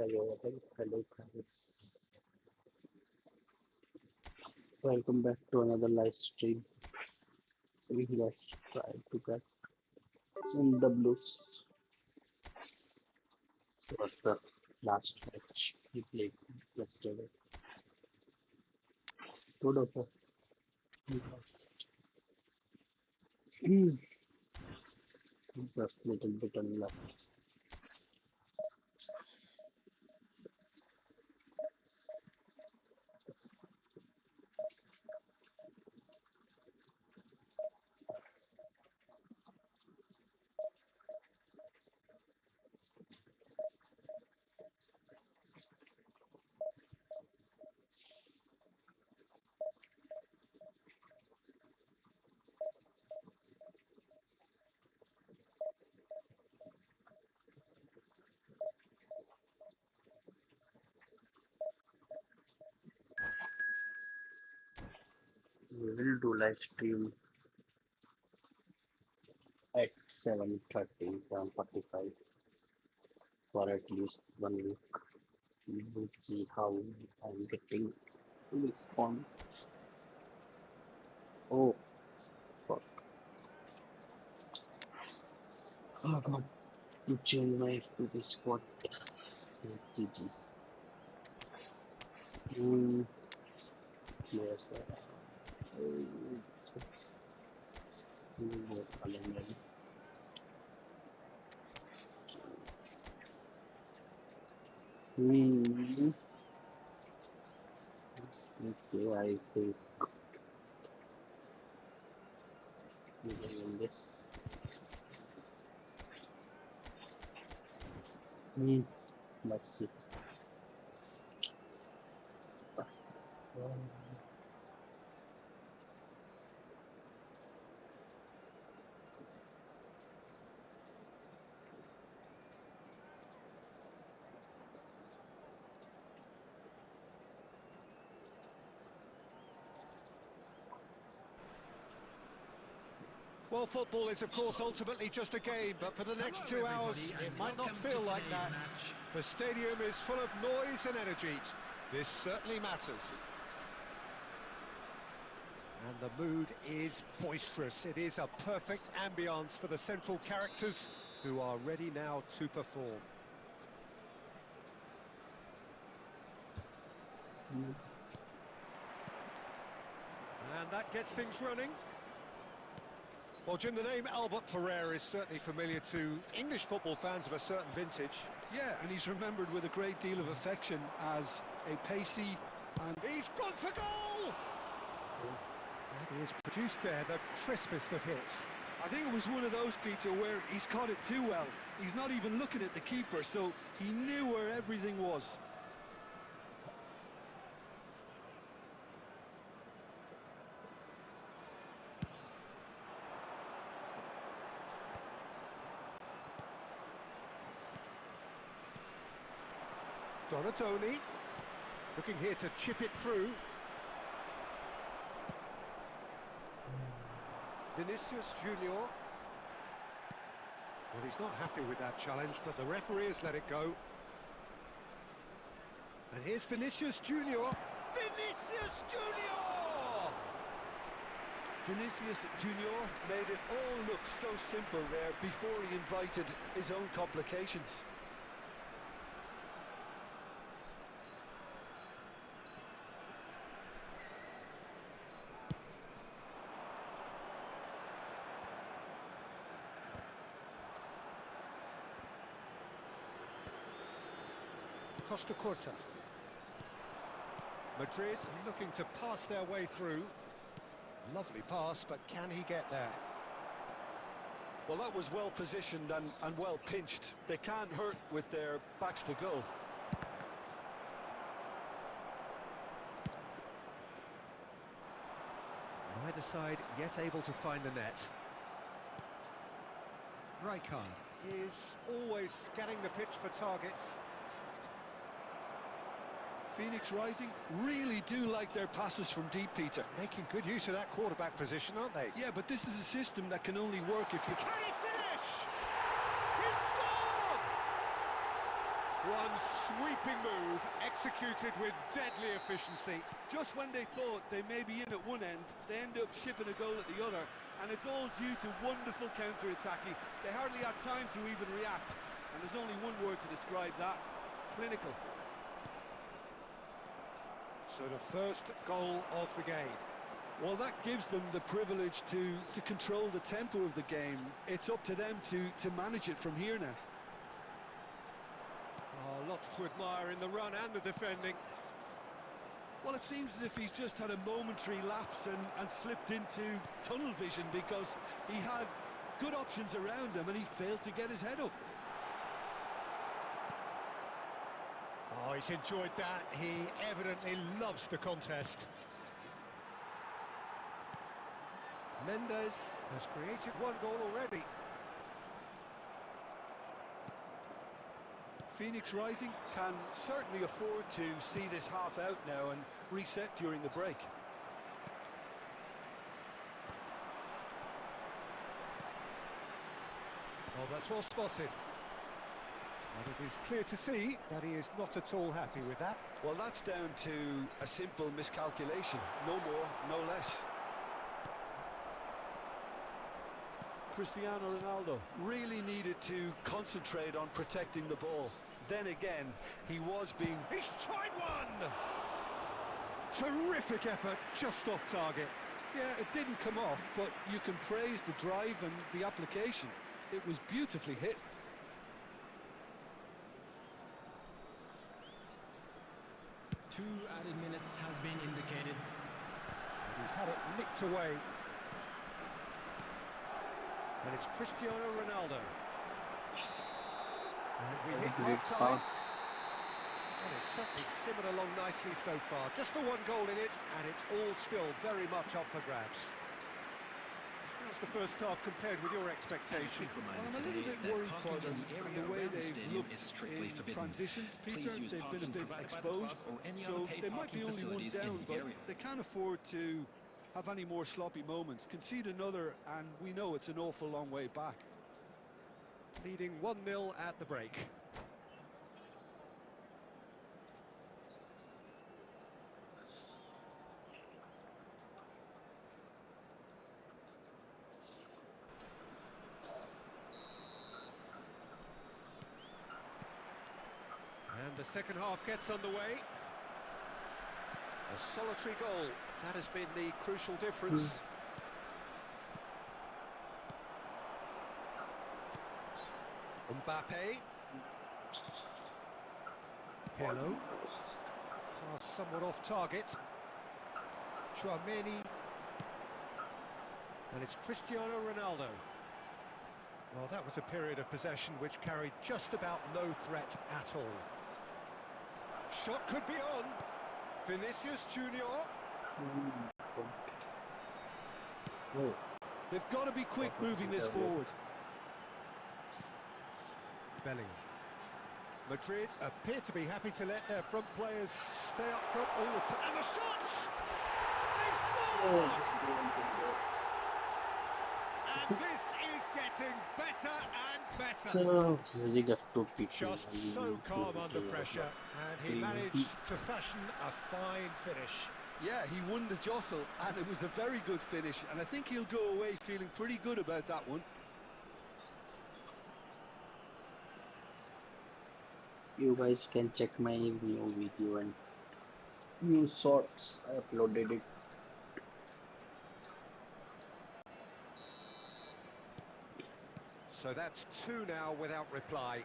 Hello guys, welcome back to another live stream. Let's try to get some W's. This was the last match we played yesterday. Good of us. Just little bit unlucky. We will do live stream at 7:30, 7:45 for at least 1 week. We will see how I'm getting to respond. Oh, fuck. Oh god, to change my FPP squad. GG's. Players are more calendar. Okay, I think we can win this. Let's see. Well, football is, of course, ultimately just a game, but for the next 2 hours, it might not feel like that. The stadium is full of noise and energy. This certainly matters. And the mood is boisterous. It is a perfect ambience for the central characters who are ready now to perform. And that gets things running. Well, Jim, the name Albert Ferrer is certainly familiar to English football fans of a certain vintage. Yeah, and he's remembered with a great deal of affection as a pacey and... He's gone for goal! And he has produced there the crispest of hits. I think it was one of those, Peter, where he's caught it too well. He's not even looking at the keeper, so he knew where everything was. Donatoni, looking here to chip it through. Vinicius Junior. Well, he's not happy with that challenge, but the referee has let it go. And here's Vinicius Junior. Vinicius Junior! Vinicius Junior made it all look so simple there before he invited his own complications. Costa Curta. Madrid looking to pass their way through. Lovely pass, but can he get there? Well, that was well positioned and well pinched. They can't hurt with their backs to goal. Neither side yet able to find the net. Rijkaard is always scanning the pitch for targets. Phoenix Rising really do like their passes from deep, Peter. Making good use of that quarterback position, aren't they? Yeah, but this is a system that can only work if you... Can he finish? He's scored! One sweeping move, executed with deadly efficiency. Just when they thought they may be in at one end, they end up shipping a goal at the other, and it's all due to wonderful counter-attacking. They hardly had time to even react, and there's only one word to describe that: clinical. So the first goal of the game. Well, that gives them the privilege to control the tempo of the game. It's up to them to manage it from here now. Oh, lots to admire in the run and the defending. Well, it seems as if he's just had a momentary lapse and slipped into tunnel vision, because he had good options around him and he failed to get his head up. Oh, he's enjoyed that. He evidently loves the contest. Mendes has created one goal already. Phoenix Rising can certainly afford to see this half out now and reset during the break. Oh, that's well spotted. And it is clear to see that he is not at all happy with that. Well, that's down to a simple miscalculation. No more, no less. Cristiano Ronaldo really needed to concentrate on protecting the ball. Then again, he was being... He's tried one! Terrific effort, just off target. Yeah, it didn't come off, but you can praise the drive and the application. It was beautifully hit. Two added minutes has been indicated. And he's had it nicked away. And it's Cristiano Ronaldo. And we hit Great half-time. pass. And it's certainly simmered along nicely so far. Just the one goal in it, and it's all still very much up for grabs. How's the first half compared with your expectation? Well, I'm a little bit worried for them and the way they've looked in transitions, Peter. They've been a bit exposed, so they might be only one down, but they can't afford to have any more sloppy moments. Concede another, and we know it's an awful long way back. Leading 1-0 at the break. And the second half gets underway. A solitary goal. That has been the crucial difference. Mbappe. Pirlo. Somewhat off target. Chouameni. And it's Cristiano Ronaldo. Well, that was a period of possession which carried just about no threat at all. Shot could be on. Vinicius Junior. Oh, They've got to be quick moving this forward. Bellingham. Madrid appear to be happy to let their front players stay up front all the time. And the shots! They've scored! And this is getting better and better. so music of two people. Just so calm under pressure, and he managed to fashion a fine finish. Yeah, he won the jostle, and it was a very good finish, and I think he'll go away feeling pretty good about that one. You guys can check my new video and new shorts. I uploaded it. So that's two now without reply.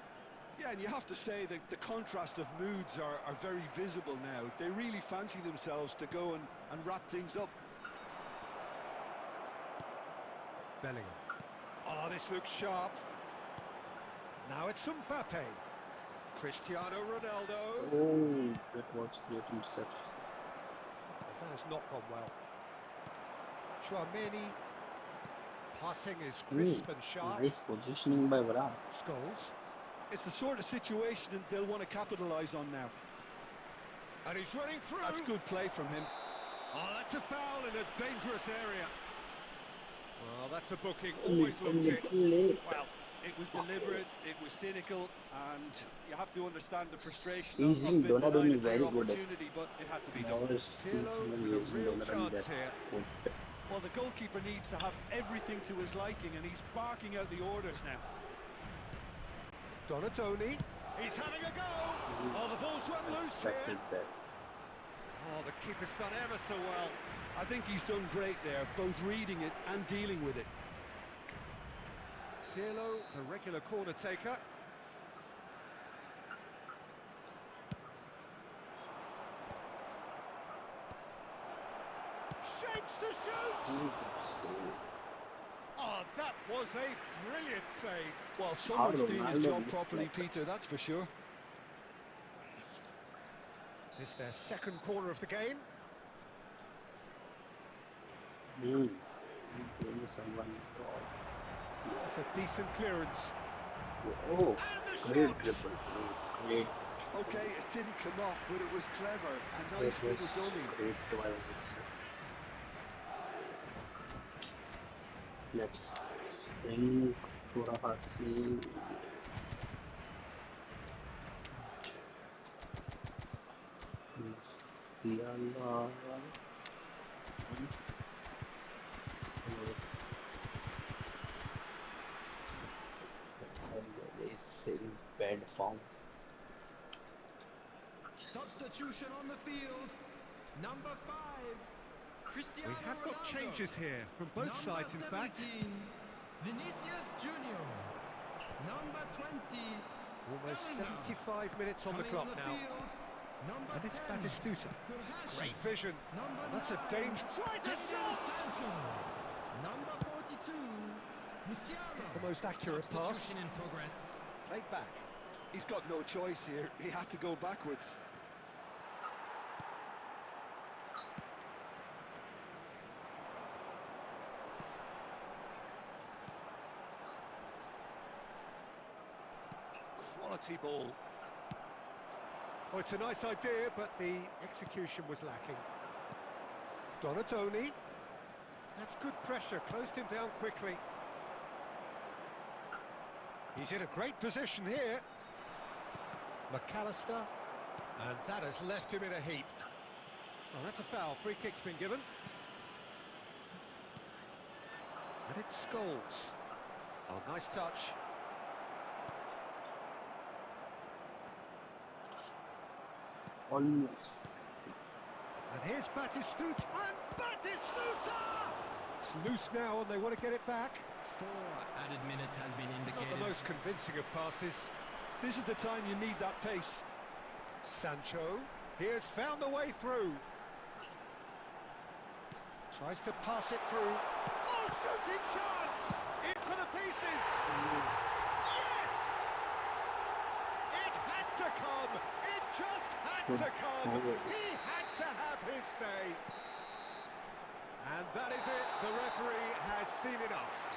Yeah, and you have to say that the contrast of moods are very visible now. They really fancy themselves to go and wrap things up. Bellingham. Oh, this looks sharp. Now it's Mbappe. Cristiano Ronaldo. Oh, that was great interception. That has not gone well. Chouameni. Passing is crisp and sharp. Nice positioning by Varane. Scholes. It's the sort of situation that they'll want to capitalise on now. And he's running through. That's good play from him. Oh, that's a foul in a dangerous area. Well, that's a booking. Always looks it. Late. Well, It was deliberate, it was cynical, and you have to understand the frustration Using of being denied Donnarumma a clear very good. opportunity, but it had to be done. Never seen Pirlo someone with a using real Donnarumma that chance here. good. Well, the goalkeeper needs to have everything to his liking, and he's barking out the orders now. Donatoni. He's having a go. Oh, the ball's run loose here. Expected that. Oh, the keeper's done ever so well. I think he's done great there, both reading it and dealing with it. Pirlo, the regular corner taker. Shapes to shoot! Oh, that was a brilliant save. Well, someone's doing his Ronaldo job missed properly, like Peter, that's for sure. It's their second corner of the game. He's doing someone. It's a decent clearance. Oh, And the great shot! dribble. Great. Okay, it didn't come off, but it was clever. A That nice was little dummy. great drive. Let's bring Furahasi. Siala. Yes. Is in bad form. Substitution on the field. Number 5, Cristiano We have got Ronaldo. changes here from both Number sides, in fact. 17, Vinicius Junior. Number 20, Almost Bellingham. 75 minutes on the Coming clock on the now. field, number And it's 10, Batistuta. Kurhashi. Great vision. Number That's a 9, danger. Tries a Jadon shot! Sancho. Number 42, Musiala. The most accurate pass. Substitution in progress. Played back. He's got no choice here. He had to go backwards. Quality ball. Oh, it's a nice idea, but the execution was lacking. Donatoni. That's good pressure, closed him down quickly. He's in a great position here. McAllister. And that has left him in a heap. Well, that's a foul. Free kick's been given. And it's Scholes. Oh, nice touch. Almost. And here's Batistuta. And Batistuta! It's loose now and they want to get it back. 4 added minutes has been Not indicated. the most convincing of passes. This is the time you need that pace. Sancho. He has found the way through. Tries to pass it through. Oh, shooting chance! In for the pieces! Yes! It had to come! It just had to come! He had to have his say! And that is it. The referee has seen enough.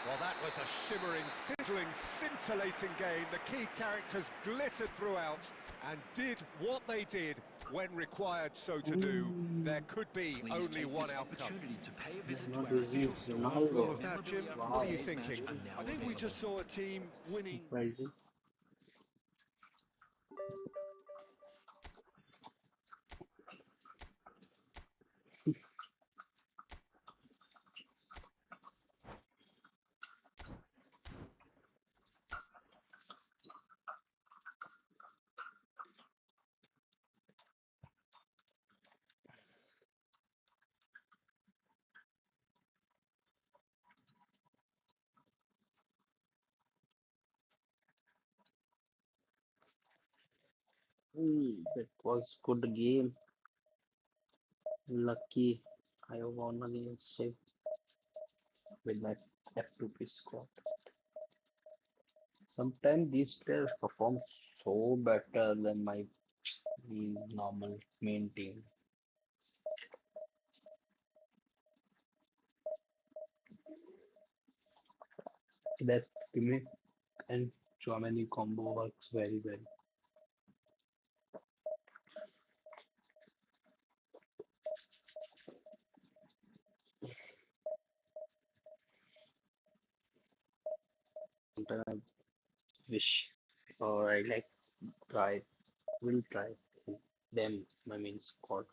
Well, that was a shimmering, sizzling, scintillating game. The key characters glittered throughout and did what they did when required so to do. There could be Please only take one this outcome. opportunity to pay a He's visit not to our using official store. After all of Ronaldo. that, Jim, Memorabilia what are you from today's thinking? match are now I think we just available. saw a team winning. Surprising. That was good game. Lucky I won against him with my F2P squad. Sometimes these players perform so better than my normal main team. That gimmick and Chouameni combo works very well. Sometimes I wish, or I like try, will try them. I mean, squad.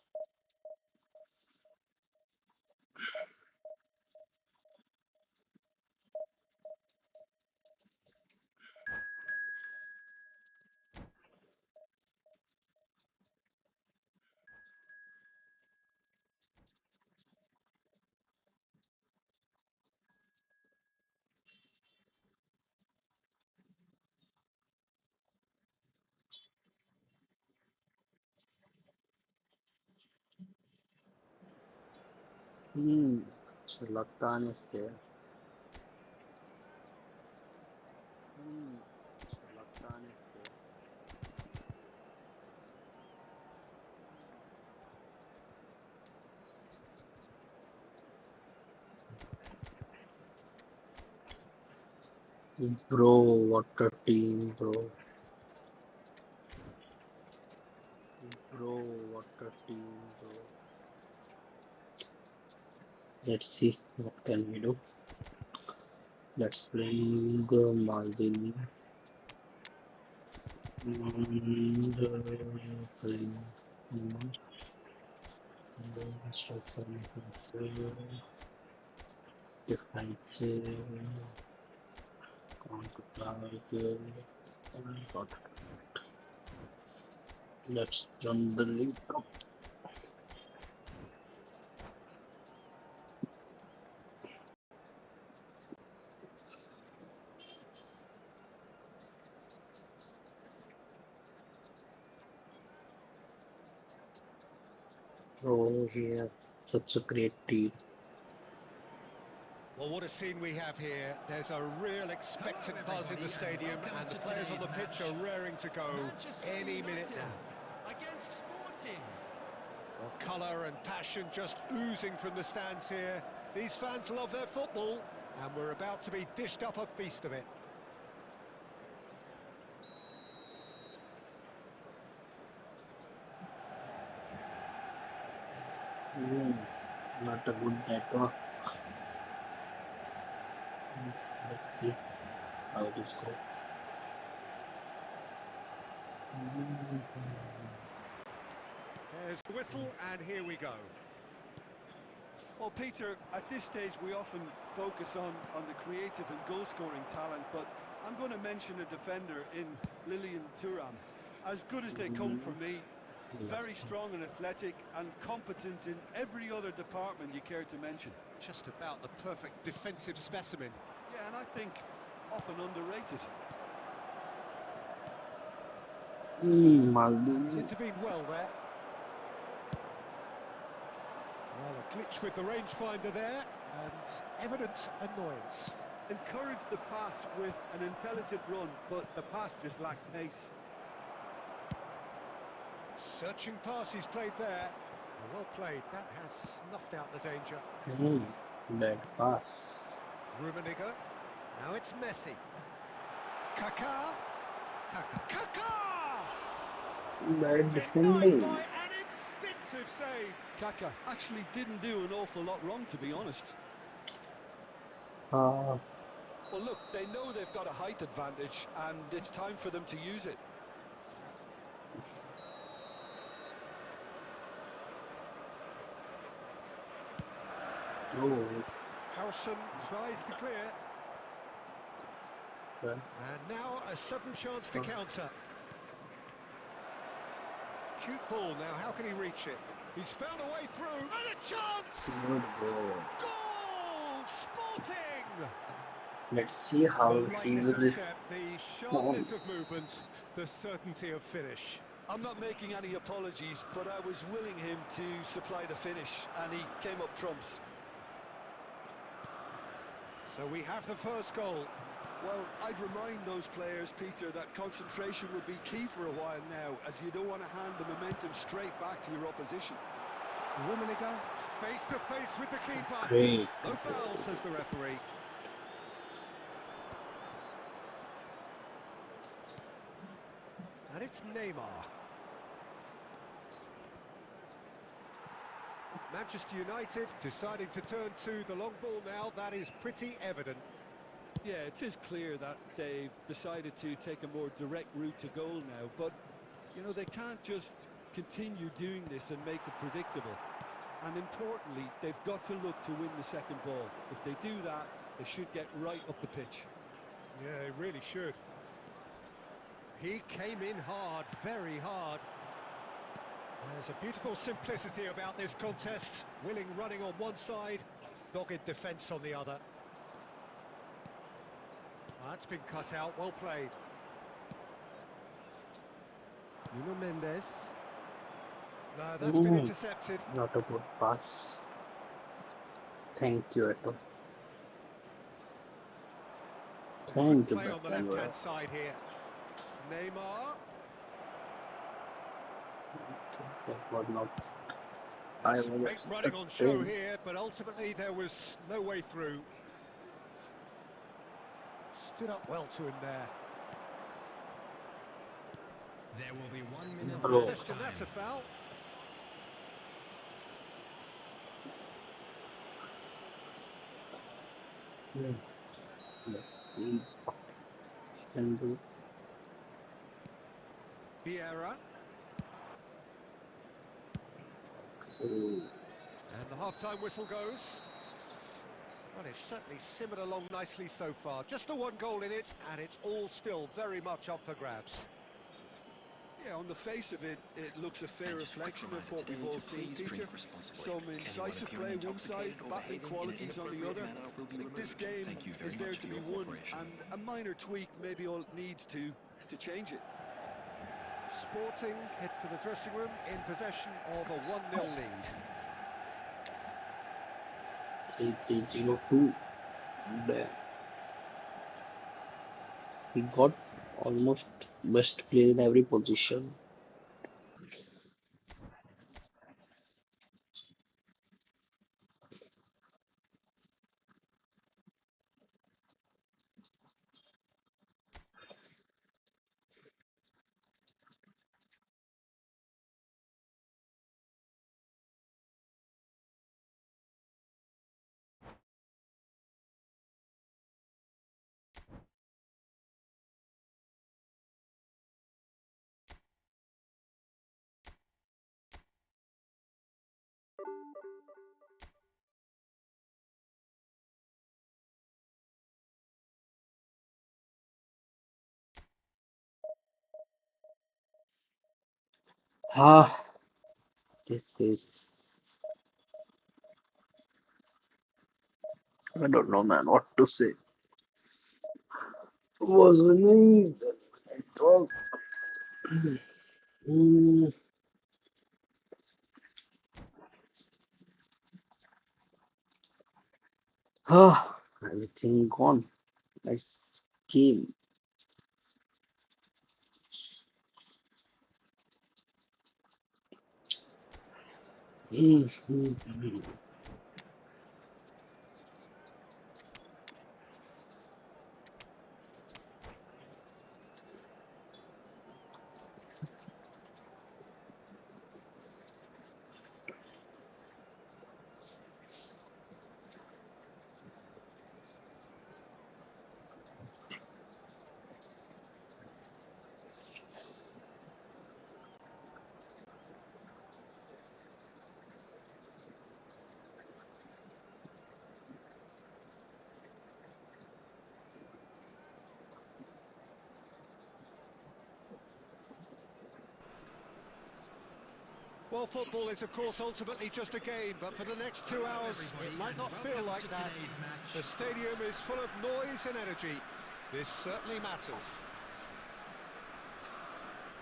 Hmm. Zlatan is there. Hmm. Zlatan is there. Bro, what a team, bro. Bro, what a team, bro. Let's see what can we do. Let's bring Maldini and bring structure defensive, counter-target, and got it. Let's run the link up. Bro, here, such a great team. Well, what a scene we have here. There's a real expectant buzz in the stadium, and the players on the pitch are raring to go any minute now. Against Sporting. Well, colour and passion just oozing from the stands here. These fans love their football, and we're about to be dished up a feast of it. Not a good network. Let's see how it is going. There's the whistle, and here we go. Well, Peter, at this stage we often focus on the creative and goal-scoring talent, but I'm going to mention a defender in Lilian Thuram. As good as they come for me, very strong and athletic and competent in every other department you care to mention. Just about the perfect defensive specimen. Yeah, and I think often underrated. He's Maldini. intervened well there. Well, a glitch with the rangefinder there, and evident annoyance. Encouraged the pass with an intelligent run, but the pass just lacked pace. Searching pass he's played there. Well played, that has snuffed out the danger. Bad pass. Rummenigge. Now it's Messi. Kaká. Kaká! Bad Denied defending. by an instinctive save. Kaká actually didn't do an awful lot wrong, to be honest. Ah, Well, look, they know they've got a height advantage, and it's time for them to use it. oh, Harrison tries to clear. well, And now a sudden chance to counter. Cute ball now, how can he reach it? He's found a way through, and a chance! good goal. Goal! Sporting! Let's see how The he lightness will of respond. step, the sharpness of movement, the certainty of finish. I'm not making any apologies, but I was willing him to supply the finish, and he came up trumps. So we have the first goal. Well, I'd remind those players, Peter, that concentration will be key for a while now, as you don't want to hand the momentum straight back to your opposition. Rummenigge face to face with the keeper. Great. No foul, says the referee. And it's Neymar. Manchester United deciding to turn to the long ball now, that is pretty evident. Yeah, it is clear that they've decided to take a more direct route to goal now, but, you know, they can't just continue doing this and make it predictable. And importantly, they've got to look to win the second ball. If they do that, they should get right up the pitch. Yeah, they really should. He came in hard, very hard. There's a beautiful simplicity about this contest. Willing running on one side, dogged defence on the other. That's been cut out, well played. Nuno Mendes. No, that's been intercepted. Not a good pass. Thank you, Eto. Thank you, Play on the Beckenbauer. left-hand side here. Neymar. That was not. I There's was great running on show expecting. here, but ultimately there was no way through. Stood up well to him there. There will be 1 minute Bro. left Question, that's a time. foul. Let's see what he can do. Vieira. Oh, And the half-time whistle goes. Well, it's certainly simmered along nicely so far. Just the one goal in it, and it's all still very much up for grabs. Yeah, on the face of it, it looks a fair reflection of what we've all seen, Peter. Some incisive play one side, battling qualities on the other. I think this game is there to be won, and a minor tweak maybe all it needs to change it. Sporting head for the dressing room in possession of a 1-0 lead. 3-3-0-2. There. He got almost best player in every position. Ah, this is. I don't know, man, what to say. Was winning. It was. Mm, everything gone. Nice game. Well, football is, of course, ultimately just a game, but for the next 2 hours, it might not feel like that. The stadium is full of noise and energy. This certainly matters.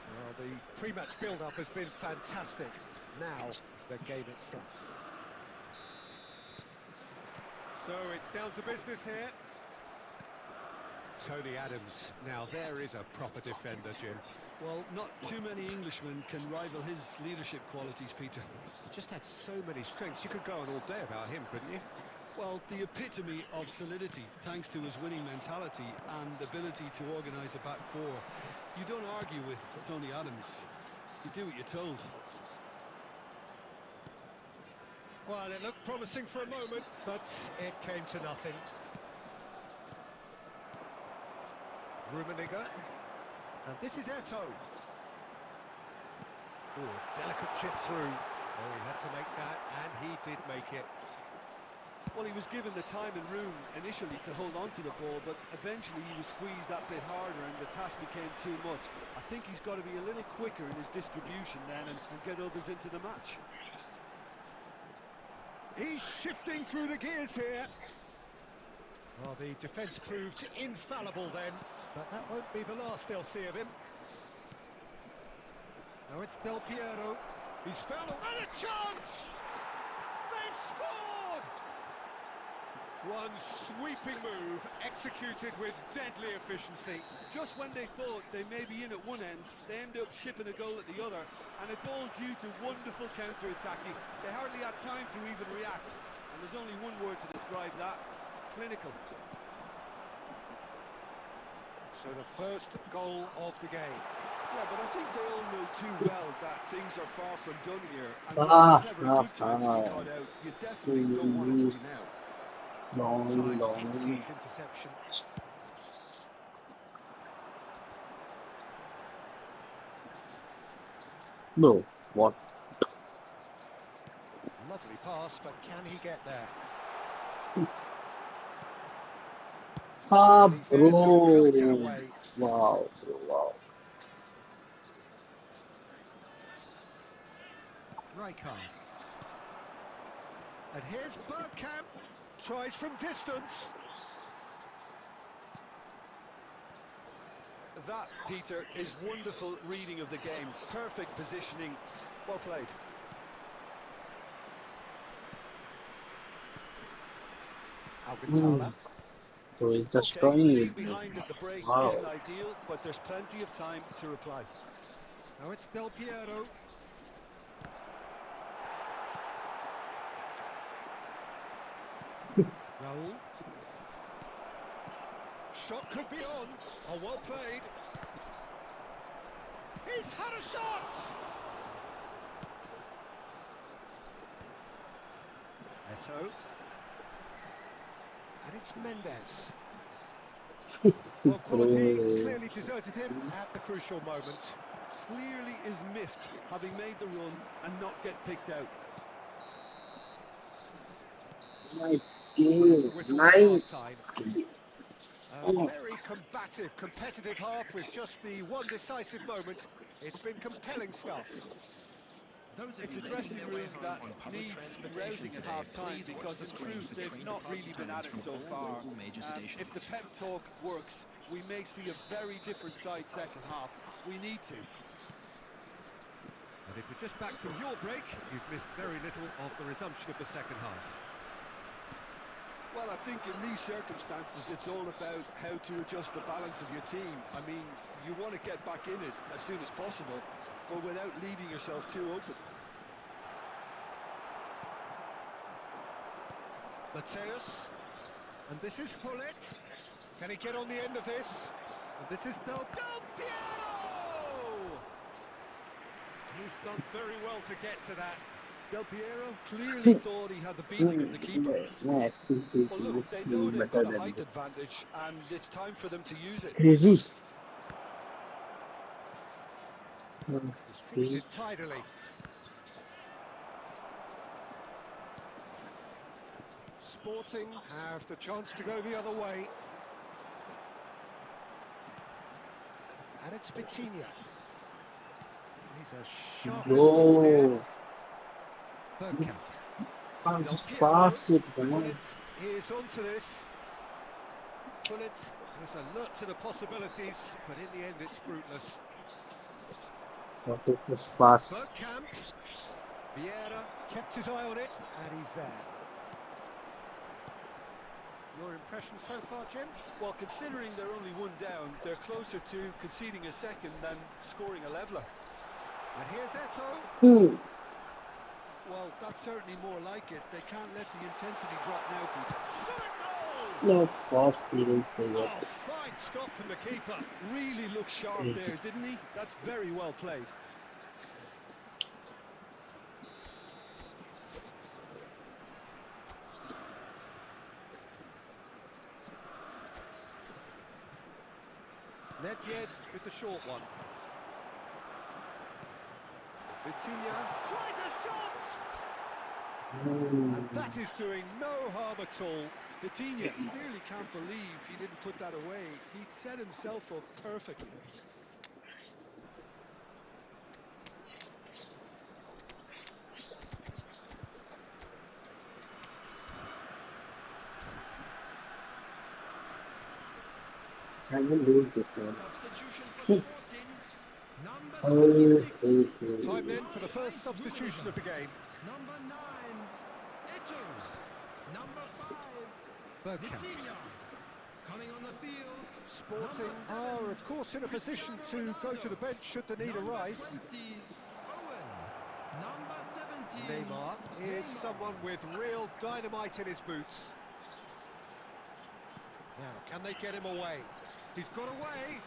Well, the pre-match build-up has been fantastic. Now, the game itself. So it's down to business here. Tony Adams. Now, there is a proper defender, Jim. Well, not too many Englishmen can rival his leadership qualities, Peter. Just had so many strengths. You could go on all day about him, couldn't you? Well, the epitome of solidity, thanks to his winning mentality and ability to organise a back four. You don't argue with Tony Adams. You do what you're told. Well, it looked promising for a moment, but it came to nothing. Rummenigge. And this is Eto'o. Oh, delicate chip through. Oh, he had to make that, and he did make it. Well, he was given the time and room initially to hold on to the ball, but eventually he was squeezed that bit harder and the task became too much. I think he's got to be a little quicker in his distribution then and get others into the match. He's shifting through the gears here. Well, the defence proved infallible then, but that won't be the last they'll see of him. Now it's Del Piero. He's found a chance! They've scored! One sweeping move, executed with deadly efficiency. Just when they thought they may be in at one end, they end up shipping a goal at the other, and it's all due to wonderful counter-attacking. They hardly had time to even react, and there's only one word to describe that: clinical. So the first goal of the game. Yeah, but I think they all know too well that things are far from done here, and while there's never a good time to be caught out, you definitely don't want it to be now. Time, excellent interception. No, what? Lovely pass, but can he get there? Ah, And he's there to wilt it bro. away. Wow, wow. Rijkaard. And here's Bergkamp. Tries from distance. That, Peter, is wonderful reading of the game. Perfect positioning. Well played. Alcantara. So he's just Okay, destroying being it. behind at the break Wow. isn't ideal, but there's plenty of time to reply. Now it's Del Piero. Raul. Shot could be on. Oh, well played. He's had a shot! Eto'o. And it's Mendes. Well, quality clearly deserted him at the crucial moment. Clearly is miffed, having made the run and not get picked out. Nice There's the game. whistle for Nice half-time. game. A very combative, competitive half with just the one decisive moment. It's been compelling stuff. It's a dressing room that needs rousing at half-time because in truth they've not really been at it so far. If the pep talk works, we may see a very different side second half. We need to. And if you're just back from your break, you've missed very little of the resumption of the second half. Well, I think in these circumstances it's all about how to adjust the balance of your team. I mean, you want to get back in it as soon as possible, but without leaving yourself too open. Mateus, and this is Hullet. Can he get on the end of this? And this is Del Piero! He's done very well to get to that. Del Piero clearly thought he had the beating of the keeper. Well, Well, look, they know they've got a height advantage, and it's time for them to use it. Crazy. Distributed tidily. Sporting have the chance to go the other way. And it's Vitinha. He's a sharp little ball here. Bergkamp. Can't Del just Piero. pass it, man. Hullet is onto this. Hullet is alert to the possibilities, but in the end it's fruitless. What is this pass? Bergkamp. Vieira kept his eye on it, and he's there. Your impression so far, Jim? Well, considering they're only one down, they're closer to conceding a second than scoring a leveller. And here's Eto'o. Well, that's certainly more like it. They can't let the intensity drop now, Peter. Shot a goal! No, false feeling say Oh, it. fine stop from the keeper. Really looked sharp there, didn't he? That's very well played. Nedved with the short one. Vitinha tries a shot! And that is doing no harm at all. Vitinha clearly can't believe he didn't put that away. He'd set himself up perfectly. I will lose this one. Substitution for Sporting. Number Oh, 26. Time then for the first substitution of the game. Number 9. Eto. Number 5. Bergkamp. Vitinha. Coming on the field. Sporting Number 7, are, of course, in a position to go to the bench should the need Number arise. 20. Owen. Number 17. Neymar is someone with real dynamite in his boots. Now, can they get him away? He's got away.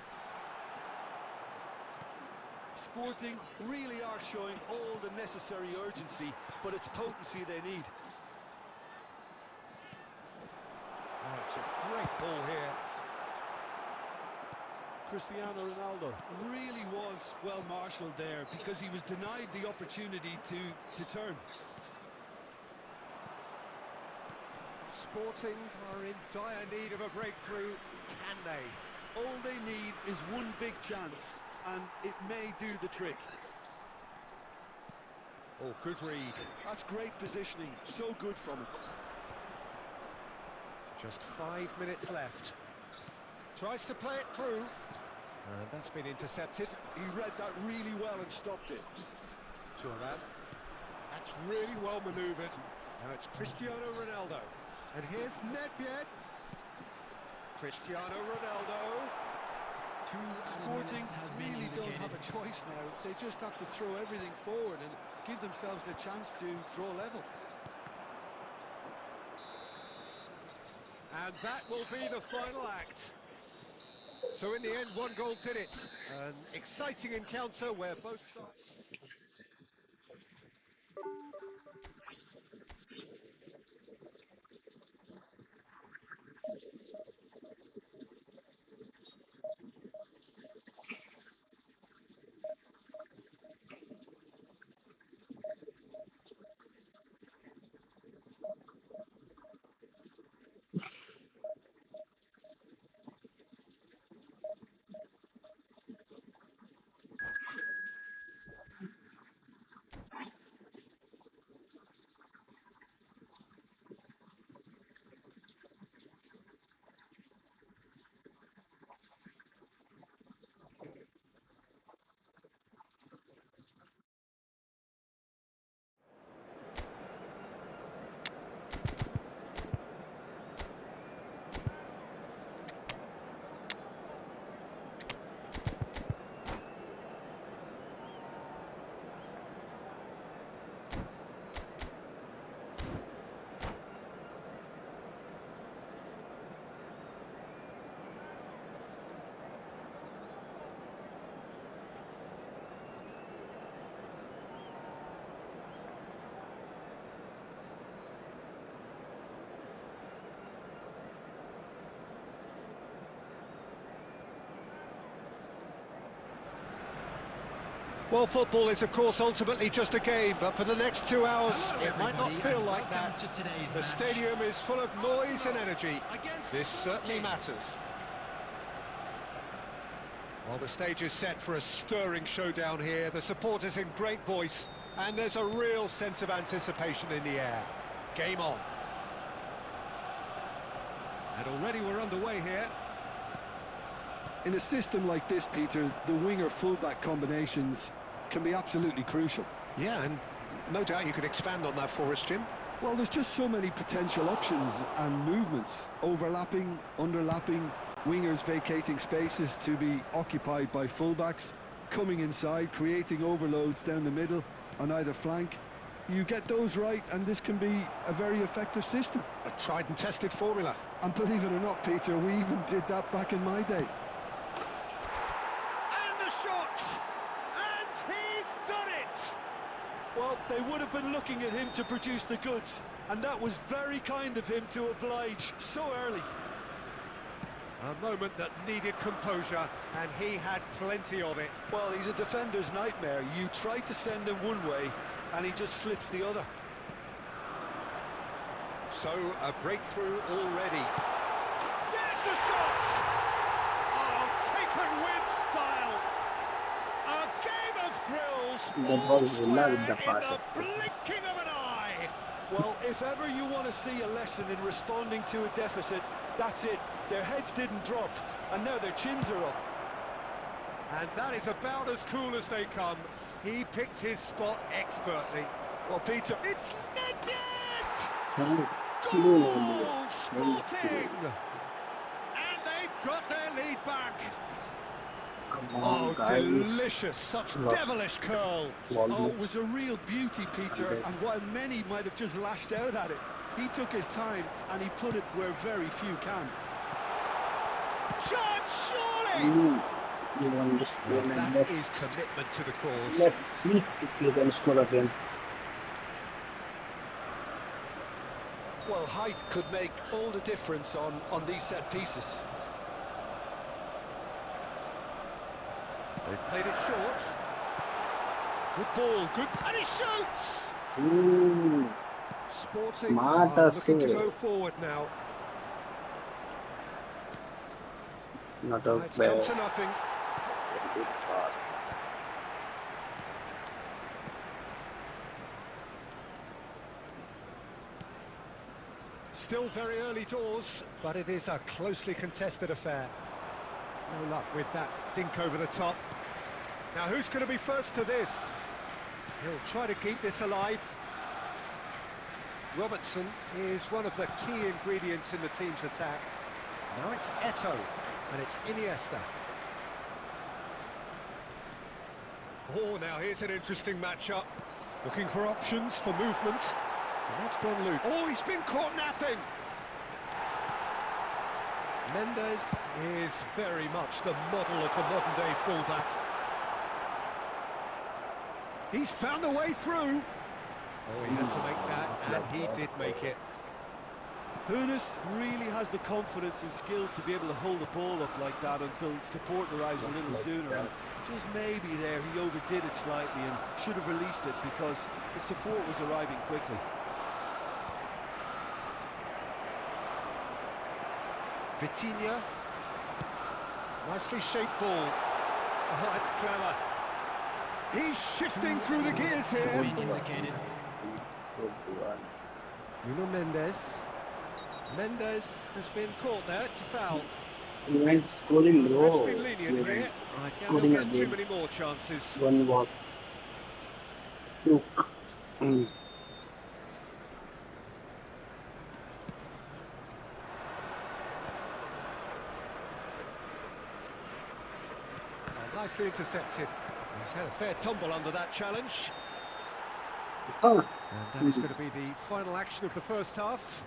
Sporting really are showing all the necessary urgency, but it's potency they need. Oh, it's a great ball here. Cristiano Ronaldo really was well marshalled there because he was denied the opportunity to turn. Sporting are in dire need of a breakthrough. Can they? All they need is one big chance, and it may do the trick. Oh, good read. That's great positioning, so good from him. Just 5 minutes left. Tries to play it through. And that's been intercepted. He read that really well and stopped it. Thuram. That's really well manoeuvred. Now it's Cristiano Ronaldo. And here's Nedved. Cristiano Ronaldo. Sporting really don't have a choice now. They just have to throw everything forward and give themselves a chance to draw level. And that will be the final act. So in the end, one goal did it. An exciting encounter where both sides... Well, football is, of course, ultimately just a game, but for the next 2 hours, it might not feel like that. The stadium is full of noise and energy. This certainly matters. Well, the stage is set for a stirring showdown here. The supporters in great voice, and there's a real sense of anticipation in the air. Game on. And already we're underway here. In a system like this, Peter, the winger-fullback combinations can be absolutely crucial. Yeah, and no doubt you could expand on that for us, Jim. Well, there's just so many potential options and movements, overlapping, underlapping, wingers vacating spaces to be occupied by fullbacks, coming inside, creating overloads down the middle on either flank. You get those right, and this can be a very effective system. A tried and tested formula. And believe it or not, Peter, we even did that back in my day. And the shot! And he's done it! Well, they would have been looking at him to produce the goods, and that was very kind of him to oblige so early. A moment that needed composure, and he had plenty of it. Well, he's a defender's nightmare. You try to send him one way, and he just slips the other. So, a breakthrough already. There's the shot! Oh, taken with style! A game of thrills, That all was square with the in pass. the blinking of an eye! Well, if ever you want to see a lesson in responding to a deficit, that's it. Their heads didn't drop, and now their chins are up. And that is about as cool as they come. He picked his spot expertly. Well, Peter, It's Nedved! Thank Goal! you. Sporting! And they've got their lead back. Come on, Oh, guys. delicious. Such Lost. devilish curl. oh, it was a real beauty, Peter, and while many might have just lashed out at it, he took his time and he put it where very few can. Shot, surely! You understand That that. is commitment to the cause. Let's see if you can score again. Well, height could make all the difference on these set pieces. They've played it short. Good ball, good... And he shoots! Ooh, Sporting Smart are as looking to well. go forward now. not a It's come bad to nothing. good pass. Still very early doors, but it is a closely contested affair. No luck with that dink over the top. Now who's going to be first to this? He'll try to keep this alive. Robertson is one of the key ingredients in the team's attack. Now it's Eto'o, and it's Iniesta. Oh, now here's an interesting matchup. Looking for options for movement. And that's gone loose. Oh, he's been caught napping! Mendes is very much the model of the modern-day fullback. He's found a way through. Oh, he had to make that, and he did make it. Hoeneß really has the confidence and skill to be able to hold the ball up like that until support arrives a little sooner. And just maybe there he overdid it slightly and should have released it because the support was arriving quickly. Vitinha. Nicely shaped ball. Oh, that's clever. He's shifting through the gears here. Indicated. Good one. Nuno Mendes. Mendes has been caught there. It's a foul. He went scoring The low. ref's been lenient He here. went I can't scoring get too again. many more chances. One was fluke. Nicely intercepted. He's had a fair tumble under that challenge. Oh, And that is going to be the final action of the first half.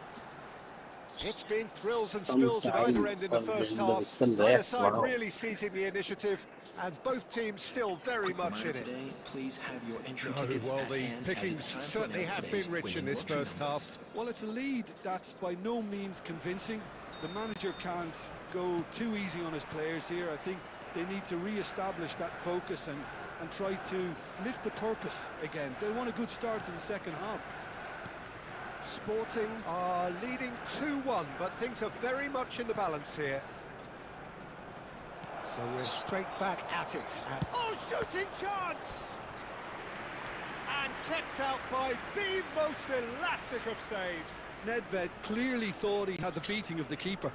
It's been thrills and spills at either end in the first half. Either side really seizing the initiative, and both teams still very much in it. Please have your entry Oh, tickets well, at the hand, pickings as it's time for certainly now have today's been rich in winning this lottery first number. half. Well, it's a lead that's by no means convincing. The manager can't go too easy on his players here. I think they need to re-establish that focus and try to lift the purpose again. They want a good start to the second half. Sporting are leading 2-1, but things are very much in the balance here. So we're straight back at it. And oh, shooting chance! And kept out by the most elastic of saves. Nedved clearly thought he had the beating of the keeper.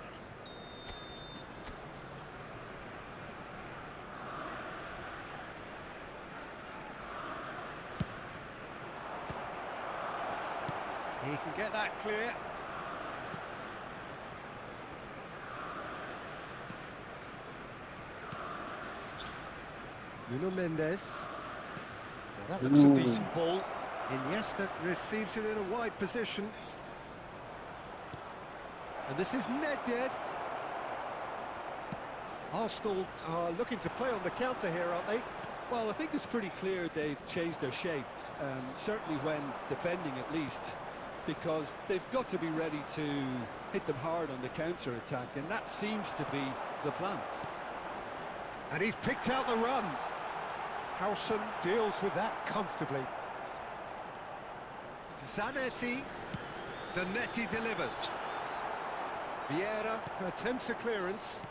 He can get that clear. Nuno Mendes. Now that looks a decent ball. Iniesta receives it in a wide position. And this is Nedved. Arsenal are looking to play on the counter here, aren't they? Well, I think it's pretty clear they've changed their shape, certainly when defending at least. because they've got to be ready to hit them hard on the counter-attack, and that seems to be the plan. And he's picked out the run. Howson deals with that comfortably. Zanetti. Zanetti delivers. Vieira attempts a clearance.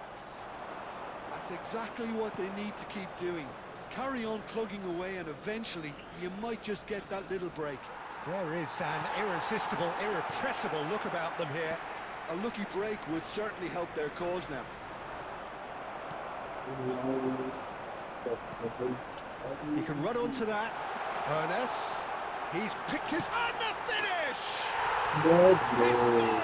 That's exactly what they need to keep doing. Carry on plugging away, and eventually you might just get that little break. There is an irresistible, irrepressible look about them here. A lucky break would certainly help their cause now. He can run onto that. Ernest. He's picked his... And the finish! They scored!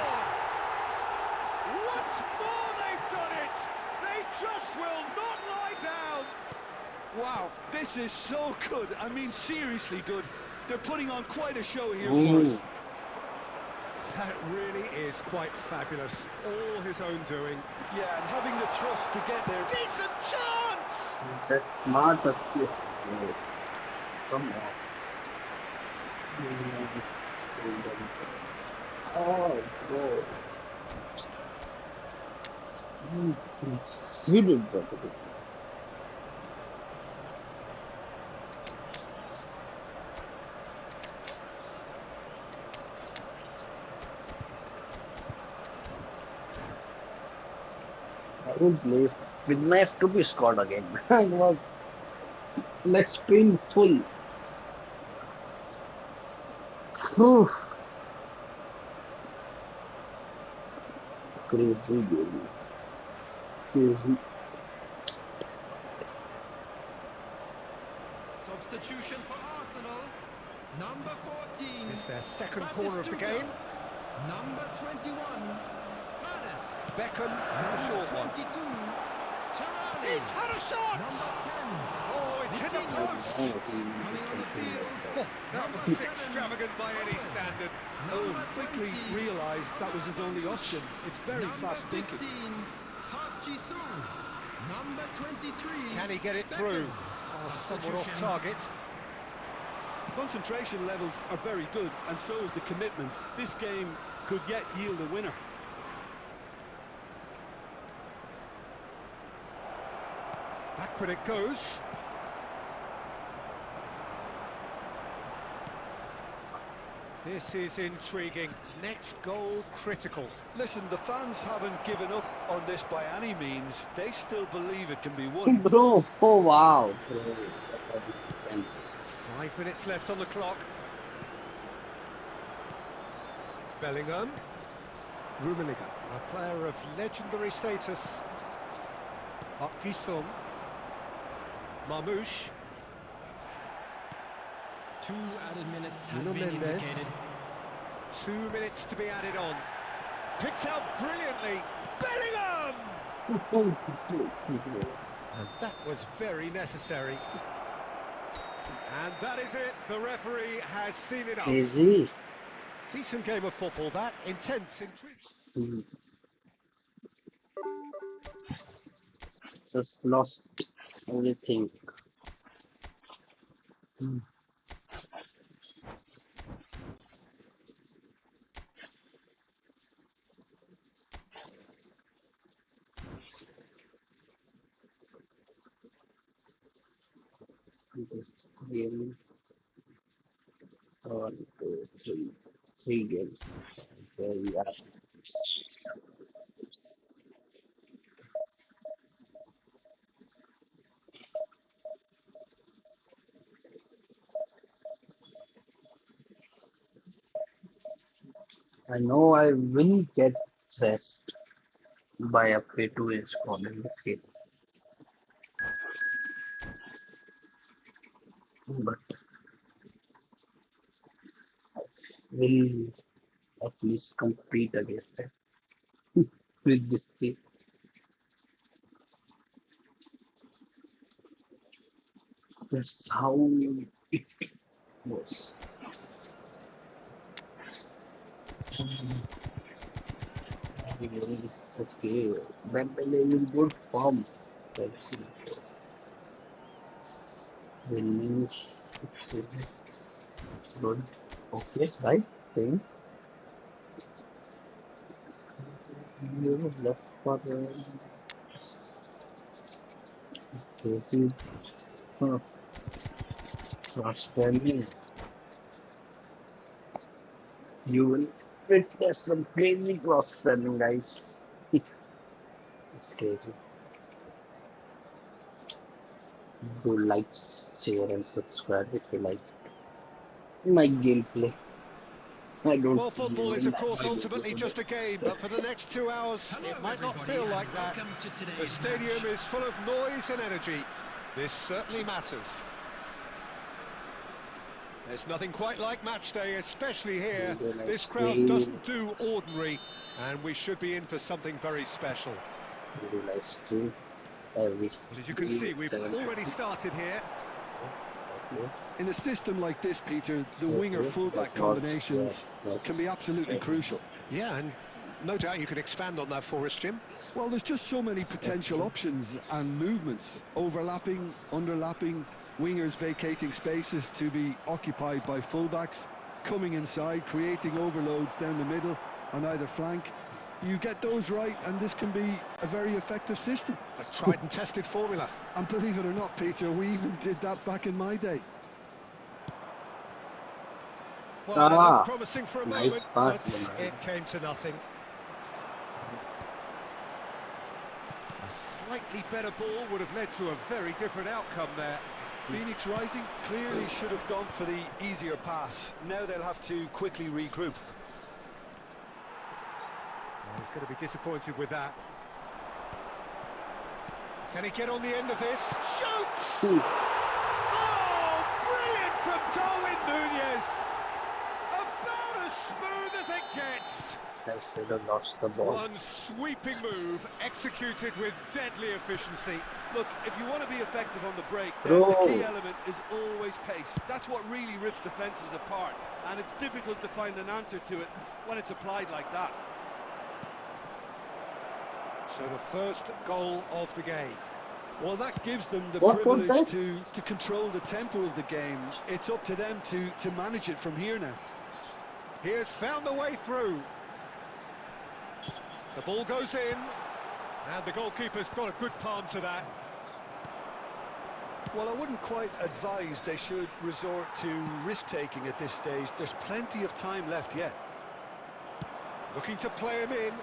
Once more they've done it! They just will not lie down! Wow, this is so good. I mean, seriously good. They're putting on quite a show here for us. That really is quite fabulous. All his own doing. Yeah, and having the trust to get there. Decent chance! That's smart assist. Come on. Oh, God. He did that. I would believe with my F2P scored again. Let's spin full. Whew. Crazy baby. Crazy. Substitution for Arsenal. Number 14. It's their second corner of the game. Number 21. Manis. Beckham with a short one. 22. Tonali. He's had a shot! Number 10. Oh, it's hit the post! Coming on the field. Oh, that was extravagant by any standard. Oh, quickly realised that was his only option. It's very fast thinking. Number 23. Can he get it through? Oh, somewhat off target. Concentration levels are very good, and so is the commitment. This game could yet yield a winner. Backward it goes. This is intriguing. Next goal critical. Listen, the fans haven't given up on this by any means. They still believe it can be won. Bro, oh wow. 5 minutes left on the clock. Bellingham. Rummenigge, a player of legendary status. Akisum. Marmouche. 2 added minutes has Nuno been Mendes. indicated. 2 minutes to be added on. Picked out brilliantly. Bellingham! And that was very necessary. And that is it. The referee has seen enough. Easy. Decent game of football, that. Intense, intriguing. Just lost everything. This game. 1, 2, 3. 3 games. There we are. I know I will get stressed by a pay to win squad in this game. But I will at least compete against them with this team. That's how it was. Okay, Dembele is in good form. Finish. Good. Okay, right? Same. You left for Casey. Huh. Cross training. You will witness some crazy cross training, guys. It's crazy. Do like, share, and subscribe if you like my gameplay. I don't Well, see football is, even of that course, my ultimately gameplay. just a game, but for the next 2 hours, it might not feel like that. The stadium is full of noise and energy. This certainly matters. There's nothing quite like match day, especially here. Do like This crowd stream. doesn't do ordinary, and we should be in for something very special. Do like stream. Every Well, as you can stream see, at we've already 7:30. started here. Okay. In a system like this, Peter, the Okay. winger-fullback That was combinations can be absolutely crucial. Yeah, and no doubt you can expand on that for us, Jim. Well, there's just so many potential options and movements. Overlapping, underlapping, wingers vacating spaces to be occupied by fullbacks, coming inside, creating overloads down the middle on either flank. You get those right, and this can be a very effective system. A tried and tested formula. And believe it or not, Peter, we even did that back in my day. Well, it looked Ah, promising for a nice moment, pass, but man. it came to nothing. Yes. A slightly better ball would have led to a very different outcome there. Phoenix Rising clearly should have gone for the easier pass. Now they'll have to quickly regroup. Well, he's going to be disappointed with that. Can he get on the end of this? Shoots! Ooh. Oh, brilliant from Darwin Nunez! About as smooth as it gets. I should have lost the ball. One sweeping move, executed with deadly efficiency. Look, if you want to be effective on the break, then Bro. the key element is always pace. That's what really rips defences apart, and it's difficult to find an answer to it when it's applied like that. So the first goal of the game. Well, that gives them the What was privilege that? to control the tempo of the game. It's up to them to manage it from here now. He has found a way through. The ball goes in, and the goalkeeper's got a good palm to that. Well, I wouldn't quite advise they should resort to risk-taking at this stage. There's plenty of time left yet. Looking to play him in.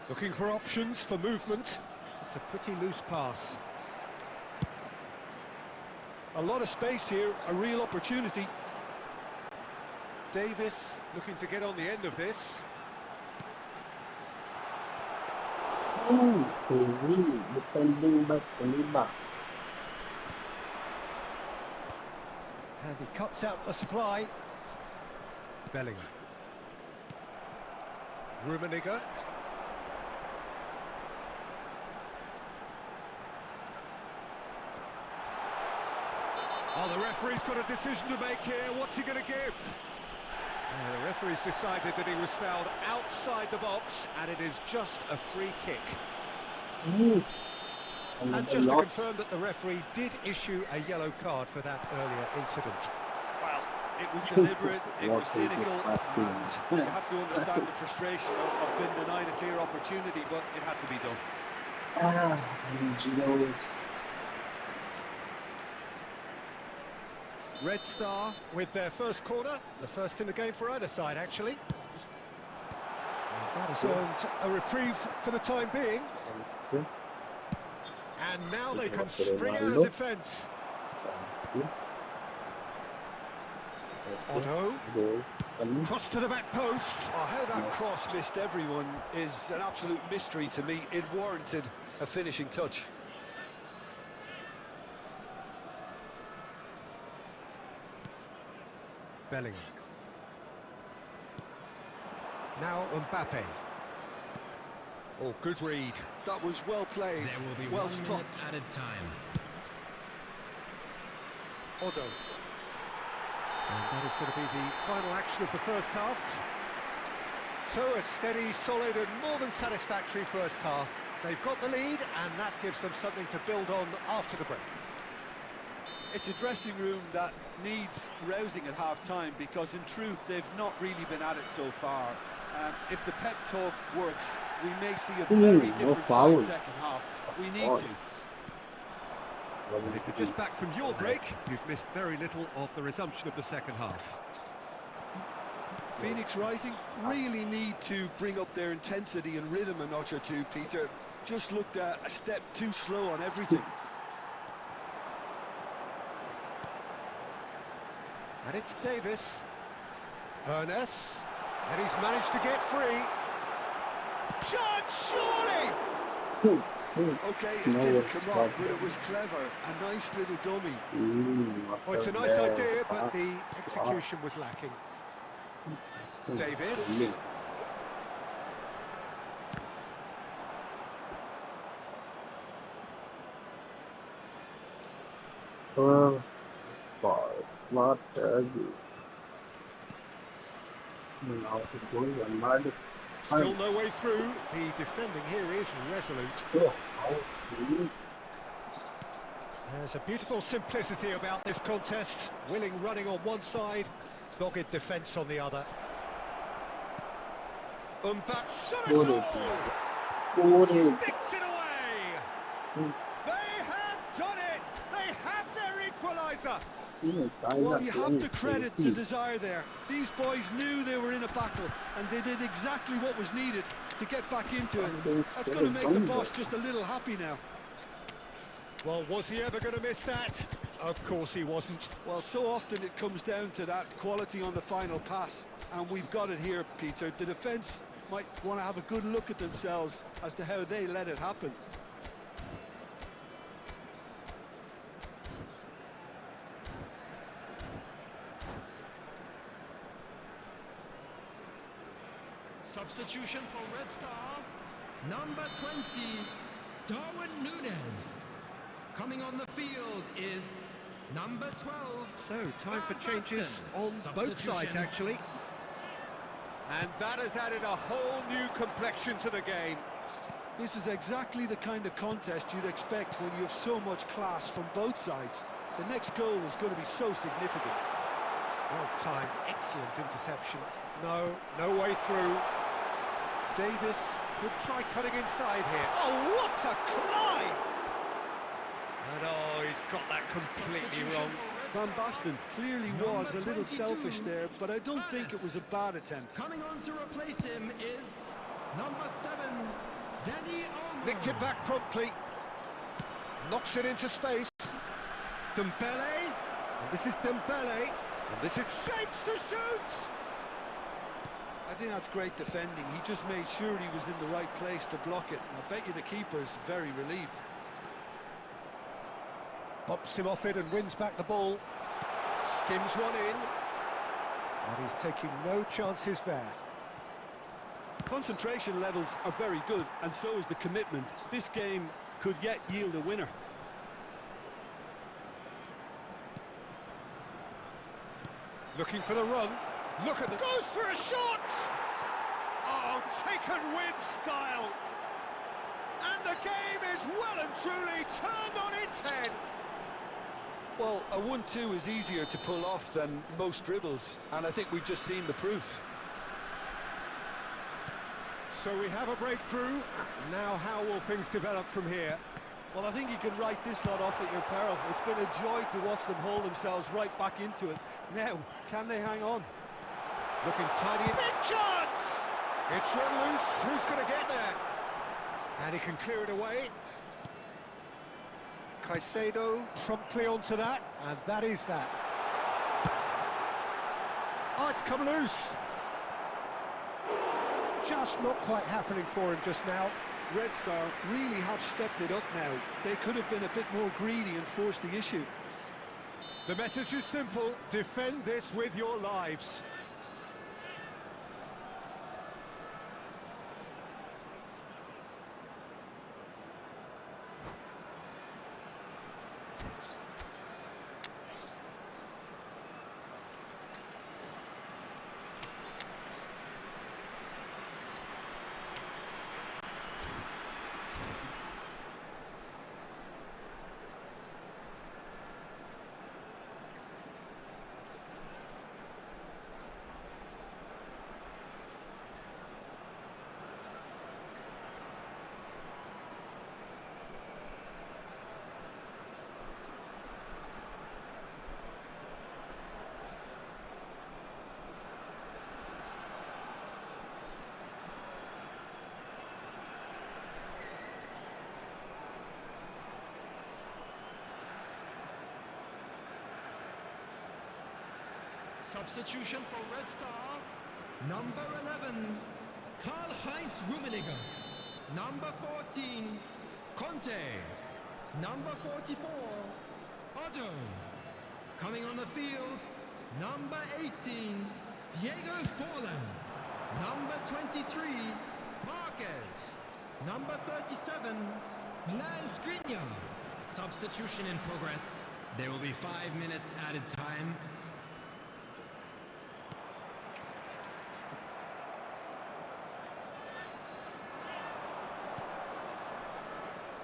Looking for options for movement. It's a pretty loose pass. A lot of space here, a real opportunity. Davis looking to get on the end of this. Ooh, crazy. Defending by Saliba. And he cuts out the supply. Bellingham. Rummenigge. Oh, the referee's got a decision to make here. What's he going to give? The referee's decided that he was fouled outside the box, and it is just a free kick. Ooh. And just to confirm that the referee did issue a yellow card for that earlier incident. Well, it was deliberate, it was What cynical, is passing? and you have to understand the frustration of being denied a clear opportunity, but it had to be done. Ah, Gino is Red Star with their first corner, the first in the game for either side, actually. And that has earned a reprieve for the time being. And now they can spring out of defence. Otto, cross to the back post. Oh, how that cross missed everyone is an absolute mystery to me. It warranted a finishing touch. Bellingham. Now Mbappe. Oh, good read. That was well played, There will be well 1 stopped. minute added time. Otto. And that is going to be the final action of the first half. So a steady, solid and more than satisfactory first half. They've got the lead and that gives them something to build on after the break. It's a dressing room that needs rousing at half-time because in truth they've not really been at it so far. If the pep talk works, we may see a No very different foul. side second half. We need to. And if you're just back from your break, you've missed very little of the resumption of the second half. Phoenix Rising really need to bring up their intensity and rhythm a notch or two, Peter. Just looked a step too slow on everything. And it's Davis. Ernest. And he's managed to get free. Chance, surely! Okay, it didn't come off, but it was clever. A nice little dummy. Well, it's a nice idea, but the execution was lacking. Davis. What now it goes mad. Still no way through. The defending here is resolute. There's a beautiful simplicity about this contest. Willing running on one side, dogged defence on the other. Sticks it away! They have done it! They have their equaliser! Well, you have to credit the desire there. These boys knew they were in a battle, and they did exactly what was needed to get back into it. That's going to make the boss just a little happy now. Well, was he ever going to miss that? Of course he wasn't. Well, so often it comes down to that quality on the final pass, and we've got it here, Peter. The defence might want to have a good look at themselves as to how they let it happen. Substitution for Red Star, number 20, Darwin Núñez. Coming on the field is number 12. So, time for changes on both sides, actually. And that has added a whole new complexion to the game. This is exactly the kind of contest you'd expect when you have so much class from both sides. The next goal is going to be so significant. Well timed, excellent interception. No way through. Davis could try cutting inside here. Oh, what a climb! And oh, he's got that completely wrong. Van Basten clearly was a little selfish there, but I don't think it was a bad attempt. Coming on to replace him is number 7, Danny Olmo. Nicked it back promptly. Knocks it into space. Dembele. And this is Dembele. And this is shapes to shoot! I think that's great defending. He just made sure he was in the right place to block it. And I bet you the keeper's very relieved. Bops him off it and wins back the ball. Skims one in. And he's taking no chances there. Concentration levels are very good, and so is the commitment. This game could yet yield a winner. Looking for the run. Look at the... Goes for a shot! Oh, taken with style. And the game is well and truly turned on its head. Well, a 1-2 is easier to pull off than most dribbles, and I think we've just seen the proof. So we have a breakthrough. Now how will things develop from here? Well, I think you can write this lot off at your peril. It's been a joy to watch them haul themselves right back into it. Now, can they hang on? Looking tidy. Big chance! It's run loose. Who's going to get there? And he can clear it away. Caicedo promptly onto that, and that is that. Oh, it's come loose. Just not quite happening for him just now. Red Star really have stepped it up now. They could have been a bit more greedy and forced the issue. The message is simple: defend this with your lives. Substitution for Red Star. Number 11, Karl-Heinz Rummenigge. Number 14, Conte. Number 44, Otto. Coming on the field, number 18, Diego Forlan. Number 23, Marquez. Number 37, Milan Skriniar. Substitution in progress. There will be 5 minutes added time.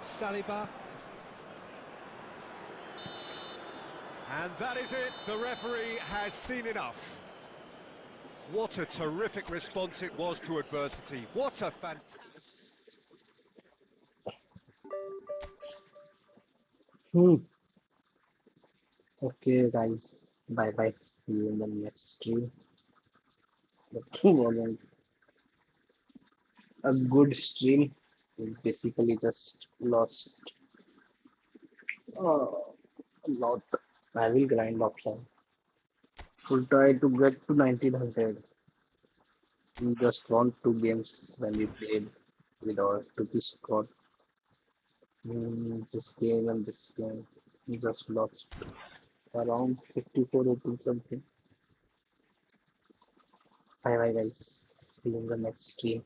Saliba. And that is it. The referee has seen enough. What a terrific response it was to adversity. What a fantastic... Hmm. Okay, guys. Bye bye. See you in the next stream. That wasn't a good stream. We basically just lost a lot. I will grind offline. We'll try to get to 1900. We just won 2 games when we played with our stupid squad. This game and this game, we just lost around 54-18 something. Bye bye guys. See you in the next stream.